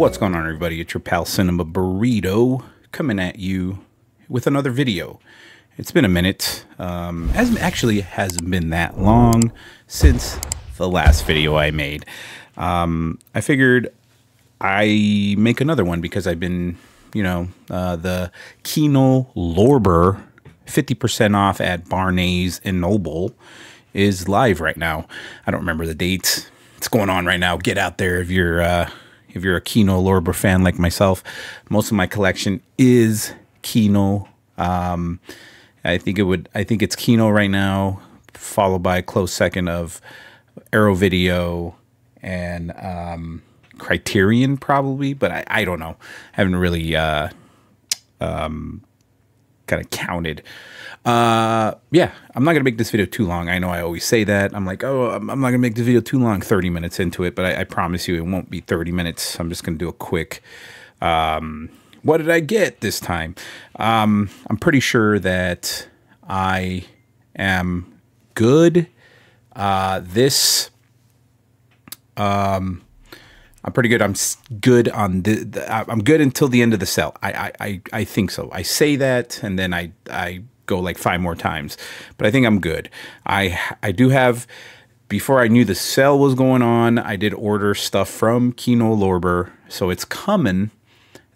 What's going on, everybody? It's your pal Cinema Burrito coming at you with another video. It's been a minute. Hasn't been that long since the last video I made. I figured I make another one because I've been, the Kino Lorber 50% off at Barnes and Noble is live right now. I don't remember the date. It's going on right now. Get out there if you're a Kino Lorber fan like myself. Most of my collection is Kino. I think it's Kino right now, followed by a close second of Arrow Video and Criterion probably, but I don't know. I haven't really kind of counted. Yeah, I'm not gonna make this video too long. I know I always say that. I'm like, oh, I'm not gonna make this video too long, 30 minutes into it, but I promise you it won't be 30 minutes. I'm just gonna do a quick what did I get this time? I'm pretty sure that I am good. I'm pretty good. I'm good on I'm good until the end of the sale. I think so. I say that, and then I go like 5 more times, but I think I'm good. I do have, before I knew the sale was going on, I did order stuff from Kino Lorber, so it's coming.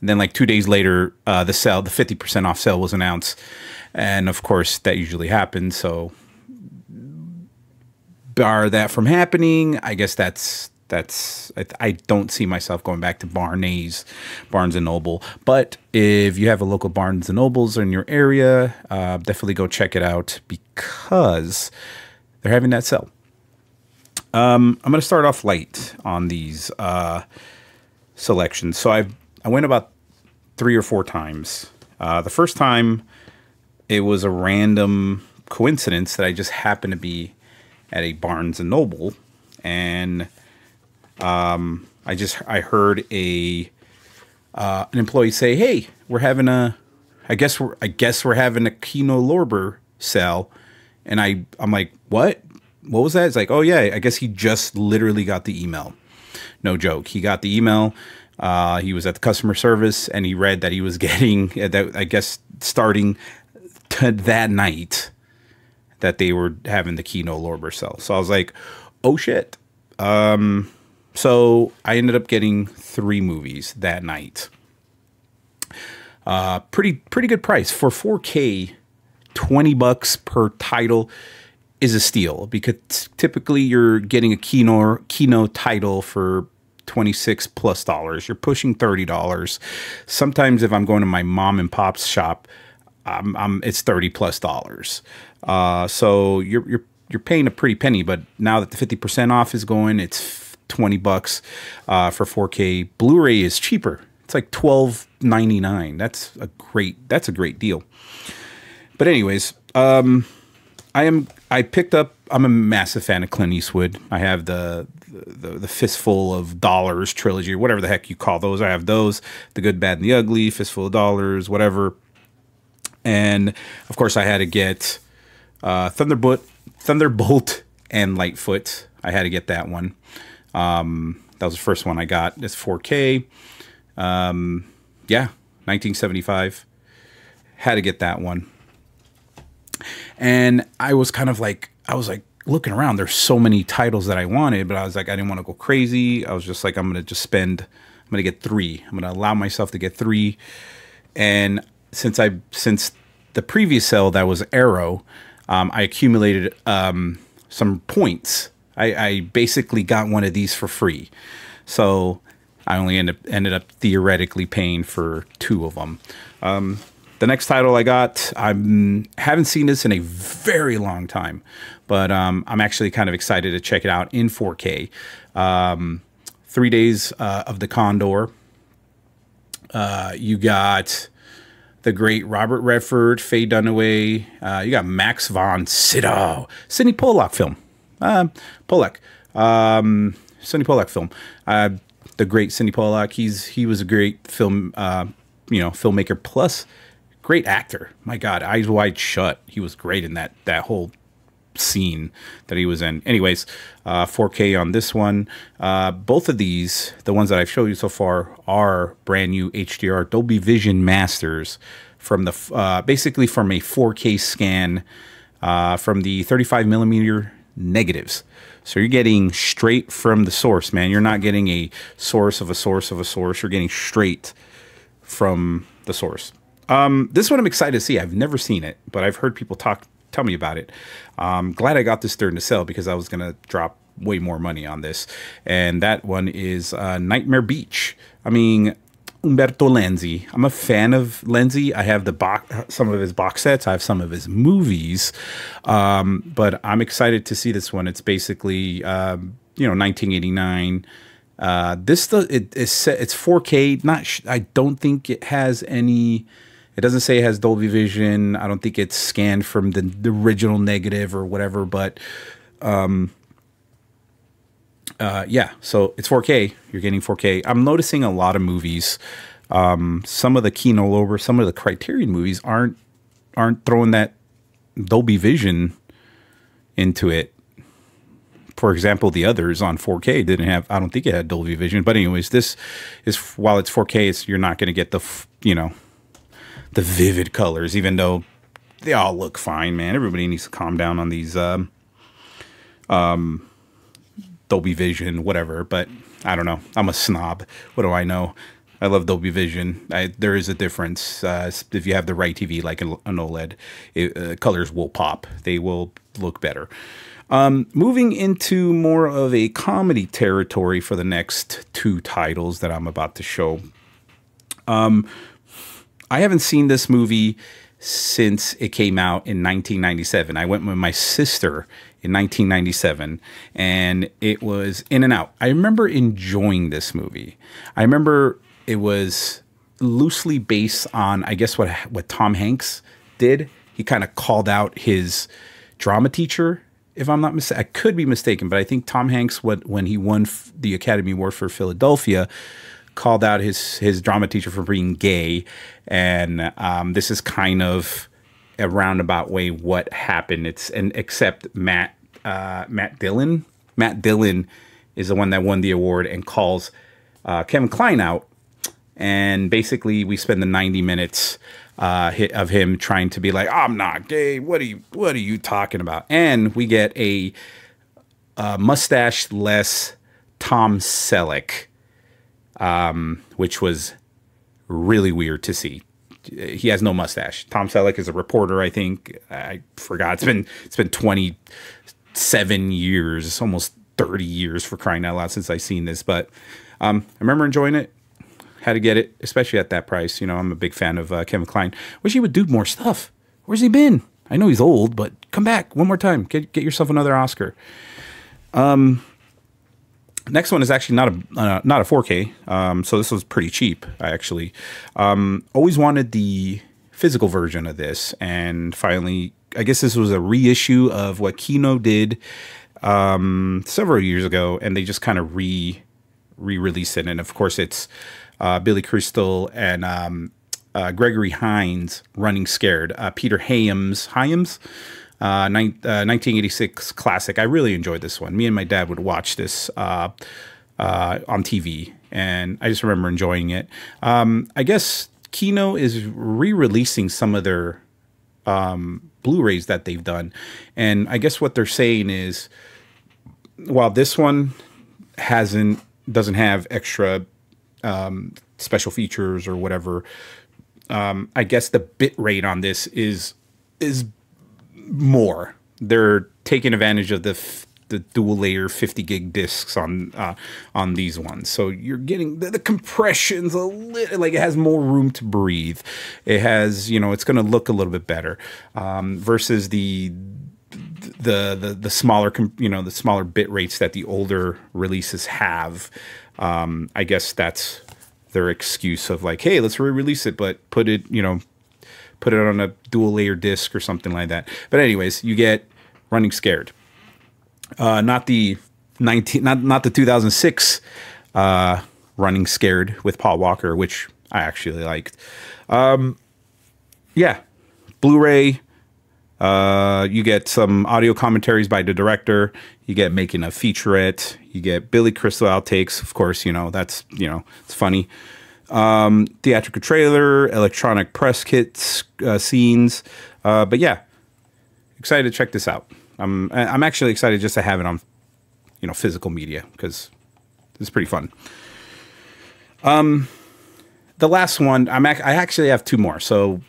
And then like 2 days later, the 50% off sale was announced, and of course that usually happens. So bar that from happening, I guess I don't see myself going back to Barnes and Noble. But if you have a local Barnes and Nobles in your area, definitely go check it out because they're having that sale. I'm going to start off light on these selections. So I went about 3 or 4 times. The first time, it was a random coincidence that I just happened to be at a Barnes and Noble, and I heard an employee say, "Hey, I guess we're having a Kino Lorber sale," and I'm like, "What? What was that?" It's like, "Oh yeah, I guess he just literally got the email." No joke, he got the email. He was at the customer service, and he read that he was getting that. I guess starting that night that they were having the Kino Lorber sale. So I was like, "Oh shit." So I ended up getting 3 movies that night. Pretty good price for 4K. $20 per title is a steal, because typically you're getting a Kino title for $26+. You're pushing $30. Sometimes if I'm going to my mom and pop's shop, it's $30+. So you're paying a pretty penny. But now that the 50% off is going, it's $20 for 4K. Blu-ray is cheaper. It's like $12.99. That's a great deal. But anyways, I'm a massive fan of Clint Eastwood. I have the Fistful of Dollars trilogy, or whatever the heck you call those. I have those, The Good, Bad, and the Ugly, Fistful of Dollars, whatever. And of course I had to get Thunderbolt and Lightfoot. I had to get that one. That was the first one I got. It's 4K. Yeah, 1975. Had to get that one. And I was looking around. There's so many titles that I wanted, but I was like, I didn't want to go crazy. I was just like, I'm going to get 3. I'm going to allow myself to get 3. And since the previous sale, that was Arrow, I accumulated, some points. I basically got one of these for free. So I only ended up theoretically paying for 2 of them. The next title I got, I haven't seen this in a very long time, but I'm actually kind of excited to check it out in 4K. 3 Days of the Condor. You got the great Robert Redford, Faye Dunaway. You got Max von Sydow, Sidney Pollack film. Sidney Pollack film. The great Sidney Pollack. He was a great film, filmmaker, plus great actor. My God, Eyes Wide Shut. He was great in that whole scene that he was in. Anyways, 4K on this one. Both of these, the ones that I've showed you so far, are brand new HDR Dolby Vision Masters from the basically from a 4K scan from the 35 millimeter negatives. So you're getting straight from the source, man. You're not getting a source of a source of a source. You're getting straight from the source. This one I'm excited to see. I've never seen it, but I've heard people tell me about it. Glad I got this during the sale because I was going to drop way more money on this. And that one is Nightmare Beach. I mean, Umberto Lenzi. I'm a fan of Lenzi. I have some of his box sets. I have some of his movies. But I'm excited to see this one. It's basically, 1989. It's 4K. I don't think it has any. It doesn't say it has Dolby Vision. I don't think it's scanned from the original negative or whatever. But yeah, so it's 4K. You're getting 4K. I'm noticing a lot of movies. Some of the Kino Lorber, some of the Criterion movies aren't throwing that Dolby Vision into it. For example, the others on 4K didn't have. I don't think it had Dolby Vision. But anyways, this is, while it's 4K, you're not going to get the the vivid colors, even though they all look fine, man. Everybody needs to calm down on these Dolby Vision, whatever. But I don't know. I'm a snob. What do I know? I love Dolby Vision. There is a difference. If you have the right TV, like an OLED, colors will pop. They will look better. Moving into more of a comedy territory for the next two titles that I'm about to show. I haven't seen this movie since it came out in 1997. I went with my sister in 1997, and it was In and Out. I remember enjoying this movie. I remember it was loosely based on, I guess, what Tom Hanks did. He kind of called out his drama teacher, if I'm not mistaken. I could be mistaken, but I think Tom Hanks, when he won the Academy Award for Philadelphia, called out his drama teacher for being gay. And this is kind of a roundabout way what happened. Except Matt Dillon. Matt Dillon is the one that won the award and calls Kevin Kline out. And basically, we spend the 90 minutes of him trying to be like, I'm not gay. What are you talking about? And we get a mustache-less Tom Selleck, which was really weird to see. He has no mustache. Tom Selleck is a reporter, I think. I forgot. It's been 27 years. It's almost 30 years, for crying out loud, since I've seen this. But I remember enjoying it. Had to get it, especially at that price. I'm a big fan of Kevin Kline. Wish he would do more stuff. Where's he been? I know he's old, but come back one more time. Get yourself another Oscar. Next one is actually not a 4K. So this was pretty cheap, actually. Always wanted the physical version of this, and finally, I guess this was a reissue of what Kino did several years ago, and they just kind of re-released it. And of course, it's Billy Crystal and Gregory Hines, Running Scared. Peter Hyams, 1986 classic. I really enjoyed this one. Me and my dad would watch this on TV, and I just remember enjoying it. I guess Kino is re-releasing some of their Blu-rays that they've done, and I guess what they're saying is, while this one doesn't have extra special features or whatever, I guess the bit rate on this is more. They're taking advantage of the dual layer 50 gig discs on these ones, so you're getting the compression's a little, like, it has more room to breathe. It has, it's going to look a little bit better versus the smaller, the smaller bit rates that the older releases have. I guess that's their excuse of like, hey, let's re-release it, but put it on a dual layer disc or something like that. But anyways, you get Running Scared. Not the 2006 Running Scared with Paul Walker, which I actually liked. Yeah, Blu-ray, You get some audio commentaries by the director. You get making a featurette. You get Billy Crystal outtakes. Of course, that's, it's funny. Theatrical trailer, electronic press kits, scenes. But yeah, excited to check this out. I'm actually excited just to have it on, physical media, because it's pretty fun. The last one, I actually have two more. So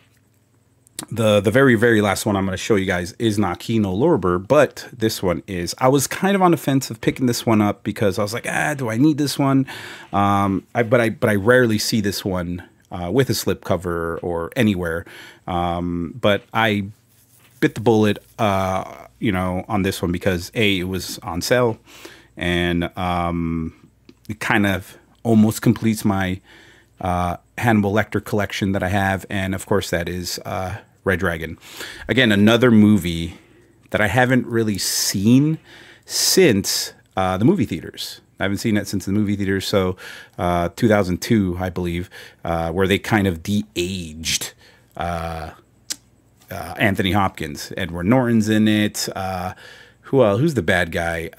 the very, very last one I'm going to show you guys is not Kino Lorber, but this one is. I was kind of on the fence of picking this one up because I was like, do I need this one? But I rarely see this one with a slipcover or anywhere. But I bit the bullet, on this one because it was on sale, and it kind of almost completes my Hannibal Lecter collection that I have, and of course that is Red Dragon. Again, another movie that I haven't really seen since the movie theaters. I haven't seen it since the movie theaters, so 2002, I believe, where they kind of de-aged Anthony Hopkins. Edward Norton's in it. Who's the bad guy?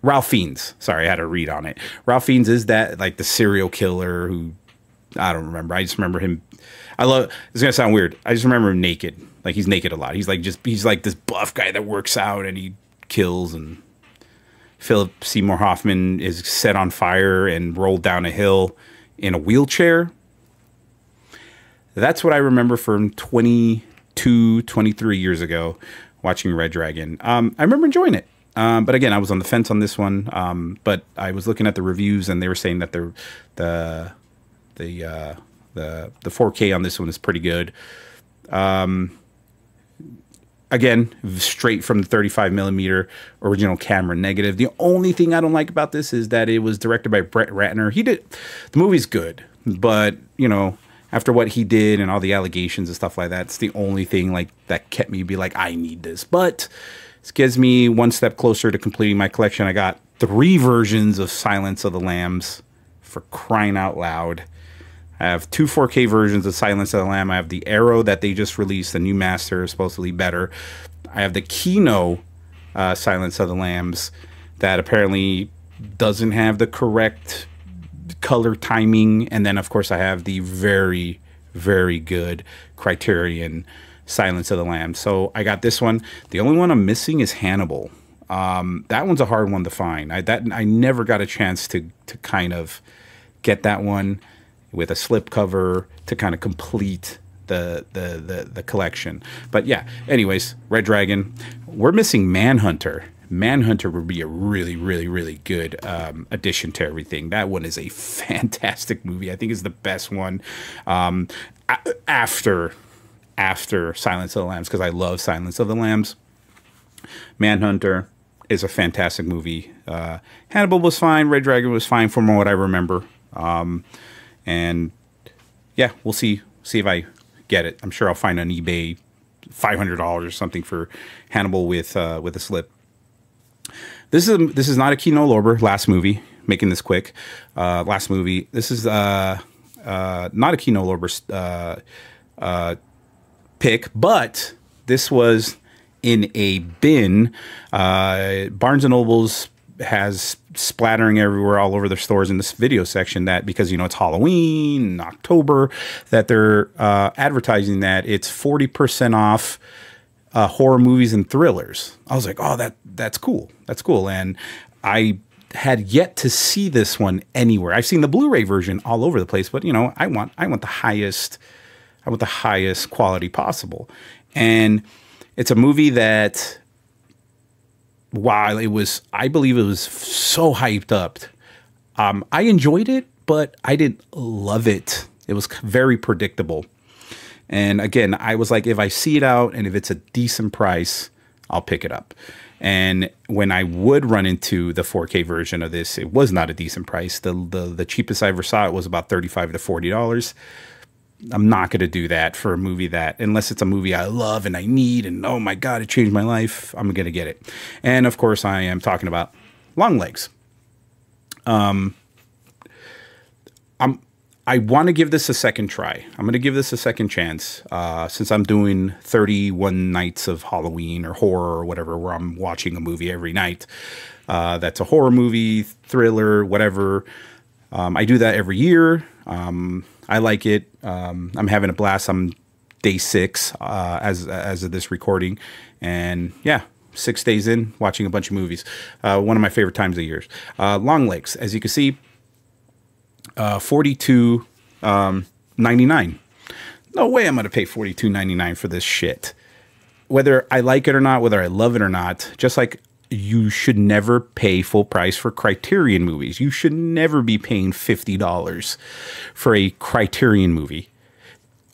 Ralph Fiennes. Sorry, I had to read on it. Ralph Fiennes is that, like, the serial killer who, I don't remember. I just remember him. It's gonna sound weird. I just remember him naked. Like, he's naked a lot. He's like this buff guy that works out and he kills. And Philip Seymour Hoffman is set on fire and rolled down a hill in a wheelchair. That's what I remember from 22, 23 years ago watching Red Dragon. I remember enjoying it. But again, I was on the fence on this one. But I was looking at the reviews and they were saying that the 4K on this one is pretty good. Again, straight from the 35 millimeter original camera negative. The only thing I don't like about this is that it was directed by Brett Ratner. The movie's good, but after what he did and all the allegations and stuff like that, it's the only thing like that kept me be like, I need this. But this gets me one step closer to completing my collection. I got 3 versions of Silence of the Lambs, for crying out loud. I have 2 4K versions of Silence of the Lamb. I have the Arrow that they just released, the new master, is supposedly better. I have the Kino Silence of the Lambs that apparently doesn't have the correct color timing. And then, of course, I have the very, very good Criterion Silence of the Lambs. So I got this one. The only one I'm missing is Hannibal. That one's a hard one to find. I never got a chance to kind of get that one with a slipcover to kind of complete the collection. But yeah, anyways, Red Dragon. We're missing Manhunter. Manhunter would be a really, really, really good addition to everything. That one is a fantastic movie. I think it's the best one after Silence of the Lambs, because I love Silence of the Lambs. Manhunter is a fantastic movie. Hannibal was fine. Red Dragon was fine from what I remember. And yeah, we'll see if I get it. I'm sure I'll find on eBay $500 or something for Hannibal with a slip. This is not a Kino Lorber last movie. Making this quick. Last movie. This is not a Kino Lorber pick, but this was in a bin. Barnes and Noble's has splattering everywhere all over their stores in this video section, that because it's Halloween, October, that they're advertising that it's 40% off horror movies and thrillers. I was like, oh, that's cool. That's cool. And I had yet to see this one anywhere. I've seen the Blu-ray version all over the place, but I want the highest quality possible. And it's a movie that, while I believe it was so hyped up, I enjoyed it, but I didn't love it. It was very predictable. And again, I was like, if I see it out and if it's a decent price, I'll pick it up. And when I would run into the 4K version of this, it was not a decent price. The cheapest I ever saw it was about $35 to $40. I'm not going to do that for a movie that, unless it's a movie I love and I need, and oh my God, it changed my life, I'm going to get it. And of course, I am talking about Longlegs. I want to give this a second try. I'm going to give this a second chance since I'm doing 31 nights of Halloween or horror or whatever, where I'm watching a movie every night. That's a horror movie, thriller, whatever. I do that every year. I like it. I'm having a blast. I'm day 6 as of this recording. And yeah, 6 days in, watching a bunch of movies. One of my favorite times of years. Long legs, as you can see. $42.99. No way I'm going to pay $42.99 for this shit. Whether I like it or not, whether I love it or not, just like you should never pay full price for Criterion movies. You should never be paying $50 for a Criterion movie.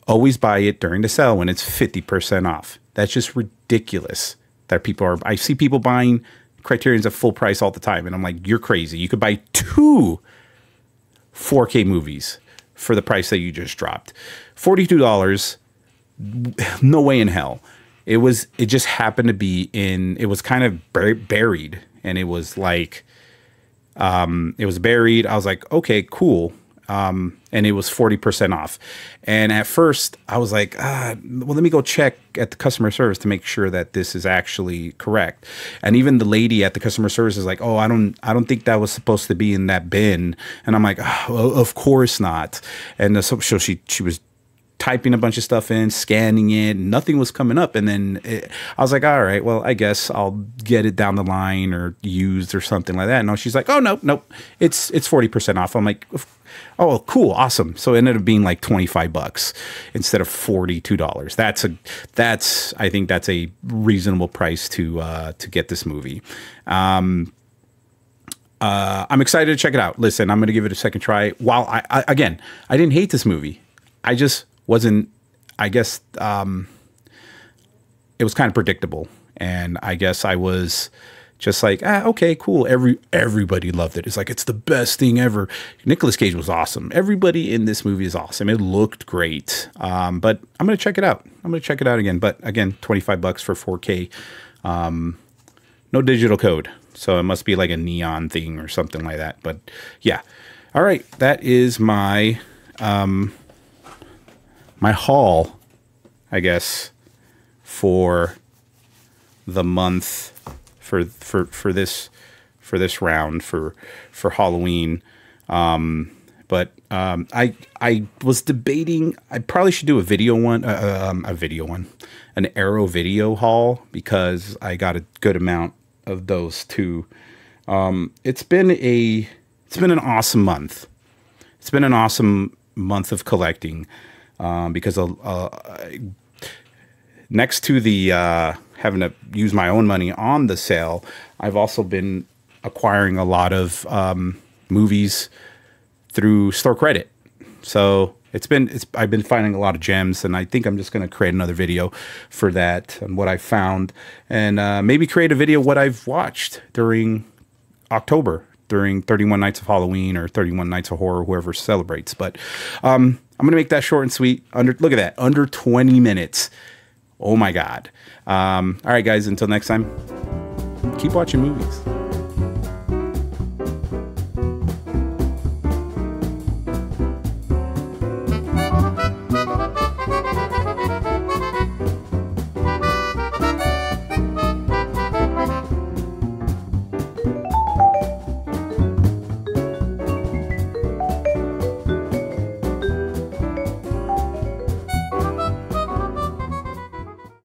Always buy it during the sale when it's 50% off. That's just ridiculous that people are. I see people buying Criterions at full price all the time, and I'm like, you're crazy. You could buy 2 4K movies for the price that you just dropped. $42, no way in hell. It just happened to be it was kind of buried, and it was like, it was buried. I was like, okay, cool. And it was 40% off. And at first I was like, well, let me go check at the customer service to make sure that this is actually correct. And even the lady at the customer service is like, oh, I don't think that was supposed to be in that bin. And I'm like, oh, of course not. And so she was typing a bunch of stuff in, scanning it, and nothing was coming up. And then I was like, all right, well, I guess I'll get it down the line or used or something like that. No, she's like, oh, nope, it's 40% off. I'm like, oh, cool, awesome. So it ended up being like $25 instead of $42. I think that's a reasonable price to get this movie. I'm excited to check it out. Listen, I'm going to give it a second try. While I didn't hate this movie. I just wasn't, I guess, it was kind of predictable. And I guess I was just like, okay, cool. Everybody loved it. It's like, it's the best thing ever. Nicolas Cage was awesome. Everybody in this movie is awesome. It looked great. But I'm going to check it out. I'm going to check it out again. But again, $25 for 4K. No digital code. So it must be like a neon thing or something like that. But yeah. All right. That is my my haul, I guess, for the month for this round for Halloween. But I was debating, I probably should do a video one, an Arrow video haul, because I got a good amount of those too. It's been an awesome month. It's been an awesome month of collecting. Because next to the having to use my own money on the sale, I've also been acquiring a lot of movies through store credit. So I've been finding a lot of gems, and I think I'm just going to create another video for that and what I found, and maybe create a video what I've watched during October, during 31 Nights of Halloween or 31 Nights of Horror, whoever celebrates. But I'm going to make that short and sweet. Look at that, under 20 minutes. Oh my God. All right, guys, until next time, keep watching movies.